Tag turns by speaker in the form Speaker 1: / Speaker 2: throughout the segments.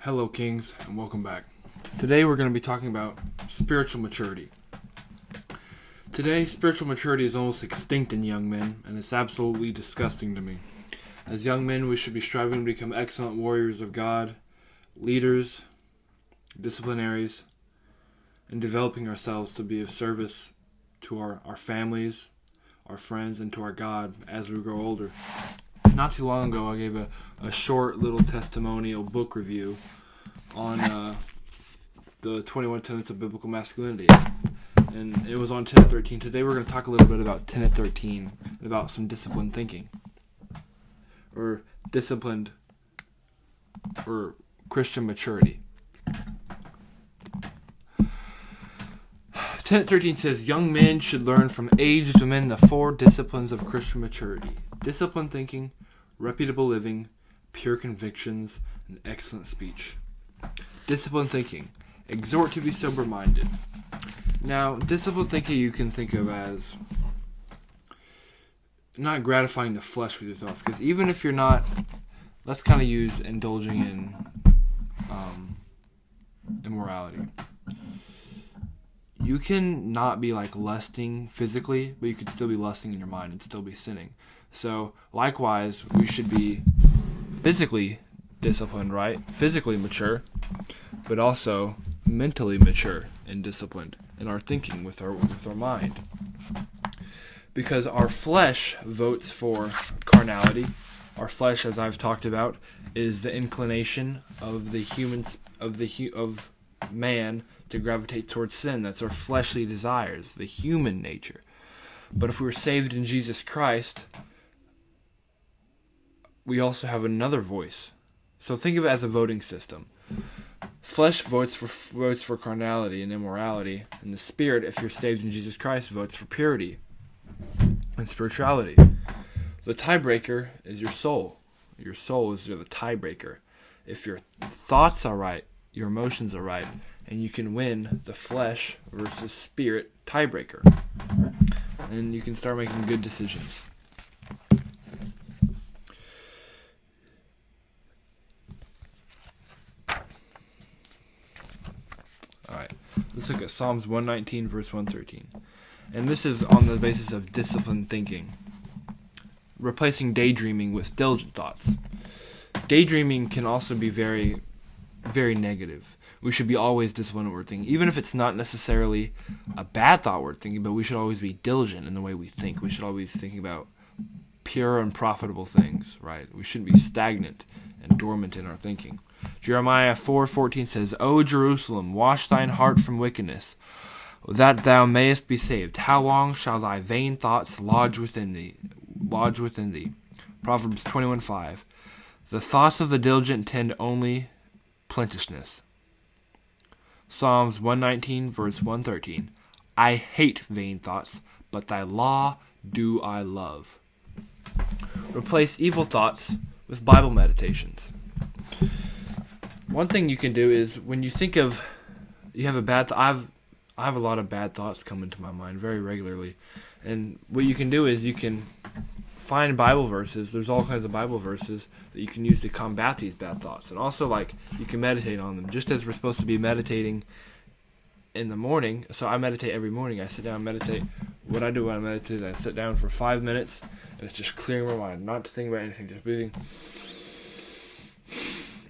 Speaker 1: Hello, Kings, and welcome back. Today we're going to be talking about spiritual maturity. Today, spiritual maturity is almost extinct in young men, and it's absolutely disgusting to me. As young men, we should be striving to become excellent warriors of God, leaders, disciplinaries, and developing ourselves to be of service to our families, our friends, and to our God as we grow older. Not too long ago, I gave a short little testimonial book review on the 21 Tenets of Biblical Masculinity. And it was on Tenet 13. Today we're going to talk a little bit about Tenet 13, about some disciplined thinking. Or disciplined, or Christian maturity. Tenet 13 says, young men should learn from aged men the 4 disciplines of Christian maturity. Disciplined thinking, reputable living, pure convictions, and excellent speech. Disciplined thinking. Exhort to be sober-minded. Now, disciplined thinking you can think of as not gratifying the flesh with your thoughts. Because even if you're not, let's kind of use indulging in immorality. You can not be like lusting physically, but you could still be lusting in your mind and still be sinning. So, likewise, we should be physically disciplined, right? Physically mature, but also mentally mature and disciplined in our thinking with our mind. Because our flesh votes for carnality. Our flesh, as I've talked about, is the inclination of the of man to gravitate towards sin. That's our fleshly desires, the human nature. But if we were saved in Jesus Christ, we also have another voice. So think of it as a voting system. Flesh votes for carnality and immorality, and the spirit, if you're saved in Jesus Christ, votes for purity and spirituality. The tiebreaker is your soul. Your soul is the tiebreaker. If your thoughts are right, your emotions are right, and you can win the flesh versus spirit tiebreaker. And you can start making good decisions. Alright, let's look at Psalms 119, verse 113. And this is on the basis of disciplined thinking. Replacing daydreaming with diligent thoughts. Daydreaming can also be very, very negative. We should be always disciplined in what we're thinking. Even if it's not necessarily a bad thought we're thinking, but we should always be diligent in the way we think. We should always be thinking about pure and profitable things, right? We shouldn't be stagnant and dormant in our thinking. Jeremiah 4:14 says, O Jerusalem, wash thine heart from wickedness, that thou mayest be saved. How long shall thy vain thoughts lodge within thee? Proverbs 21:5. The thoughts of the diligent tend only plenteousness. Psalms 119, verse 113. I hate vain thoughts, but thy law do I love. Replace evil thoughts with Bible meditations. One thing you can do is when you think of, you have a bad I have a lot of bad thoughts come into my mind very regularly. And what you can do is you can find Bible verses. There's all kinds of Bible verses that you can use to combat these bad thoughts. And also, you can meditate on them. Just as we're supposed to be meditating in the morning. So I meditate every morning. I sit down and meditate. What I do when I meditate, I sit down for 5 minutes, and it's just clearing my mind. Not thinking about anything, just breathing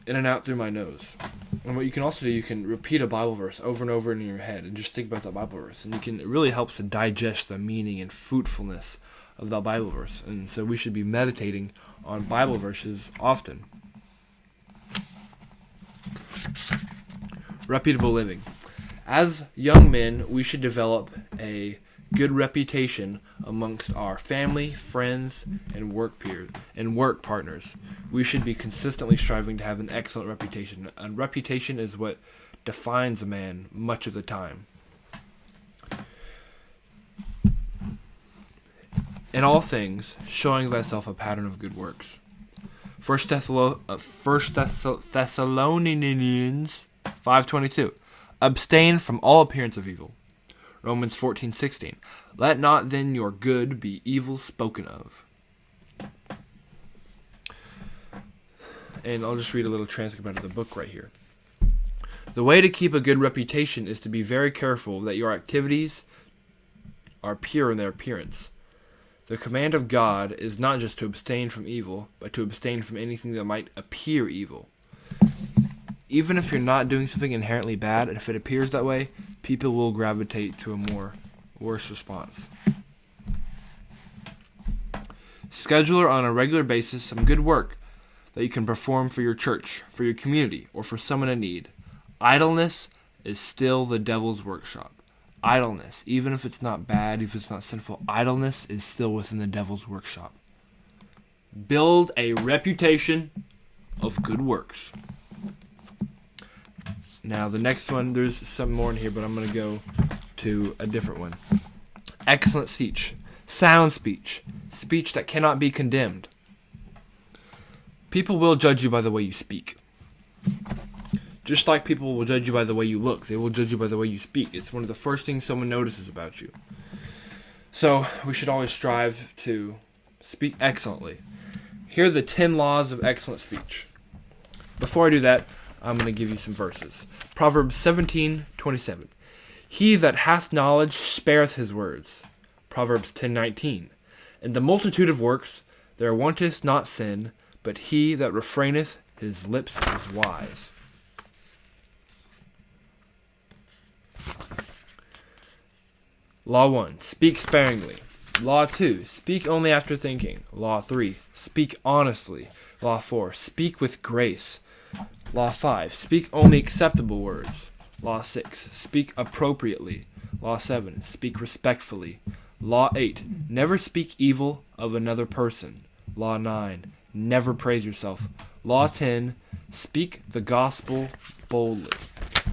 Speaker 1: in and out through my nose. And what you can also do, you can repeat a Bible verse over and over in your head and just think about that Bible verse. And it really helps to digest the meaning and fruitfulness of that Bible verse. And so we should be meditating on Bible verses often. Reputable living. As young men, we should develop a good reputation amongst our family, friends, and work partners. We should be consistently striving to have an excellent reputation. A reputation is what defines a man much of the time. In all things, showing thyself a pattern of good works. 1 Thessalonians 5:22. Abstain from all appearance of evil. Romans 14:16. Let not then your good be evil spoken of. And I'll just read a little transcript out of the book right here. The way to keep a good reputation is to be very careful that your activities are pure in their appearance. The command of God is not just to abstain from evil, but to abstain from anything that might appear evil. Even if you're not doing something inherently bad, if it appears that way, people will gravitate to a worse response. Schedule on a regular basis some good work that you can perform for your church, for your community, or for someone in need. Idleness is still the devil's workshop. Idleness, even if it's not bad, if it's not sinful, idleness is still within the devil's workshop. Build a reputation of good works. Now, the next one, there's some more in here, but I'm going to go to a different one. Excellent speech. Sound speech. Speech that cannot be condemned. People will judge you by the way you speak. Just like people will judge you by the way you look, they will judge you by the way you speak. It's one of the first things someone notices about you. So, we should always strive to speak excellently. Here are the 10 laws of excellent speech. Before I do that, I'm going to give you some verses. Proverbs 17:27. He that hath knowledge spareth his words. Proverbs 10:19. In the multitude of works there wanteth not sin, but he that refraineth his lips is wise. Law 1. Speak sparingly. Law 2. Speak only after thinking. Law 3. Speak honestly. Law 4. Speak with grace. Law 5. Speak only acceptable words. Law 6. Speak appropriately. Law 7. Speak respectfully. Law 8. Never speak evil of another person. Law 9. Never praise yourself. Law 10. Speak the gospel boldly.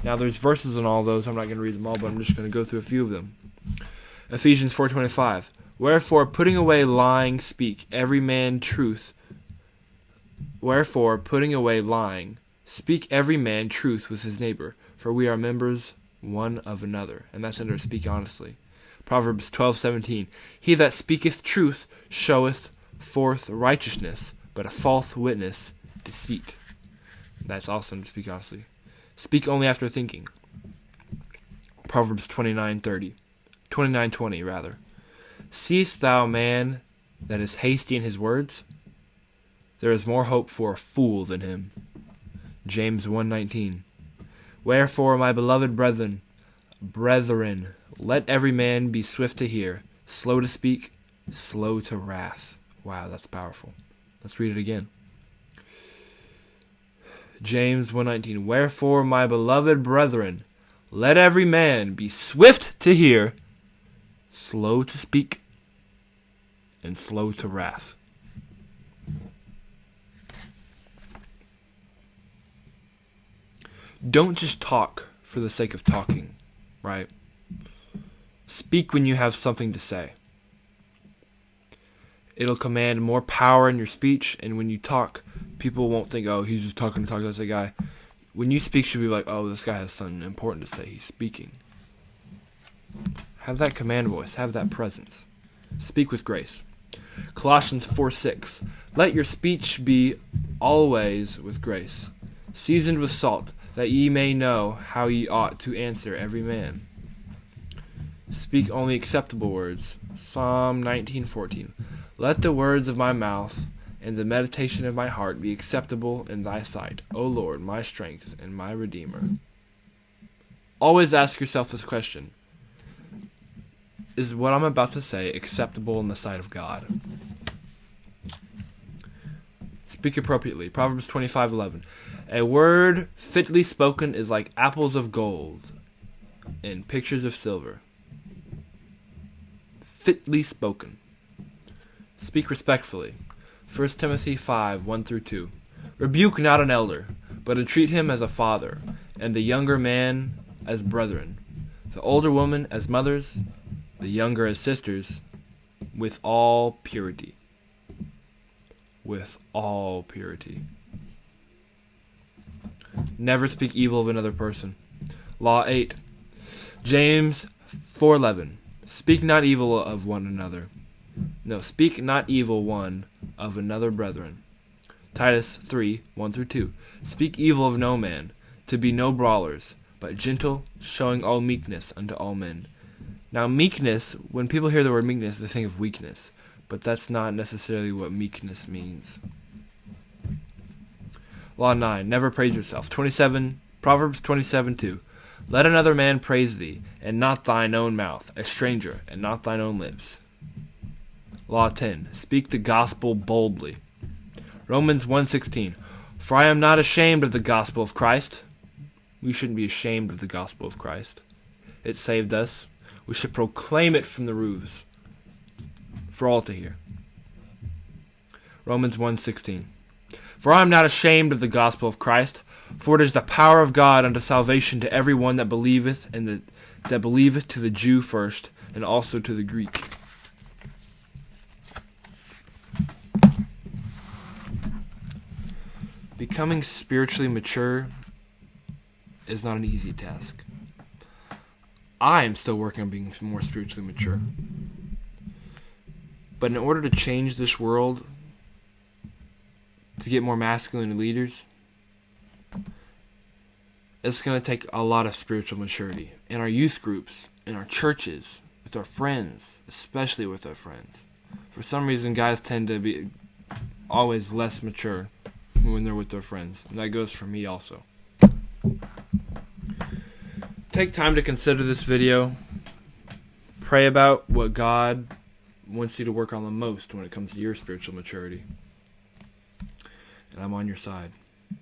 Speaker 1: Now there's verses on all those. I'm not going to read them all, but I'm just going to go through a few of them. Ephesians 4:25. Wherefore, putting away lying, speak every man truth. Wherefore, putting away lying, speak every man truth with his neighbor, for we are members one of another. And that's under speak honestly. Proverbs 12:17. He that speaketh truth showeth forth righteousness, but a false witness deceit. That's also under speak honestly. Speak only after thinking. Proverbs 29:20 rather. Seest thou man that is hasty in his words? There is more hope for a fool than him. James 1:19. Wherefore, my beloved brethren, let every man be swift to hear, slow to speak, slow to wrath. Wow, that's powerful. Let's read it again. James 1:19. Wherefore, my beloved brethren, let every man be swift to hear, slow to speak, and slow to wrath. Don't just talk for the sake of talking, right? Speak when you have something to say. It'll command more power in your speech, and when you talk, people won't think, oh, he's just talking to talk. That's a guy. When you speak, should be like, oh, this guy has something important to say. He's speaking. Have that command voice. Have that presence. Speak with grace. Colossians 4:6. Let your speech be always with grace, seasoned with salt, that ye may know how ye ought to answer every man. Speak only acceptable words. Psalm 19:14. Let the words of my mouth and the meditation of my heart be acceptable in thy sight, O Lord, my strength and my Redeemer. Always ask yourself this question. Is what I'm about to say acceptable in the sight of God? Speak appropriately. Proverbs 25:11. A word fitly spoken is like apples of gold and pictures of silver. Fitly spoken. Speak respectfully. 1 Timothy 5:1-2. Rebuke not an elder, but entreat him as a father, and the younger man as brethren, the older woman as mothers, the younger as sisters, with all purity. With all purity. Never speak evil of another person. Law 8. James 4:11. Speak not evil of one another. No, speak not evil one of another brethren. Titus 3:1-2. Speak evil of no man. to be no brawlers, but gentle, showing all meekness unto all men. Now, meekness, when people hear the word meekness, they think of weakness, but that's not necessarily what meekness means. Law 9, never praise yourself. Proverbs 27:2. Let another man praise thee, and not thine own mouth, a stranger, and not thine own lips. Law 10, speak the gospel boldly. Romans 1:16. For I am not ashamed of the gospel of Christ. We shouldn't be ashamed of the gospel of Christ. It saved us. We should proclaim it from the roofs for all to hear. Romans 1:16. For I am not ashamed of the gospel of Christ, for it is the power of God unto salvation to every one that believeth, and that believeth to the Jew first, and also to the Greek. Becoming spiritually mature is not an easy task. I am still working on being more spiritually mature. But in order to change this world, to get more masculine leaders, it's going to take a lot of spiritual maturity in our youth groups, in our churches, with our friends, especially with our friends. For some reason, guys tend to be always less mature when they're with their friends. And that goes for me also. Take time to consider this video. Pray about what God wants you to work on the most when it comes to your spiritual maturity. And I'm on your side.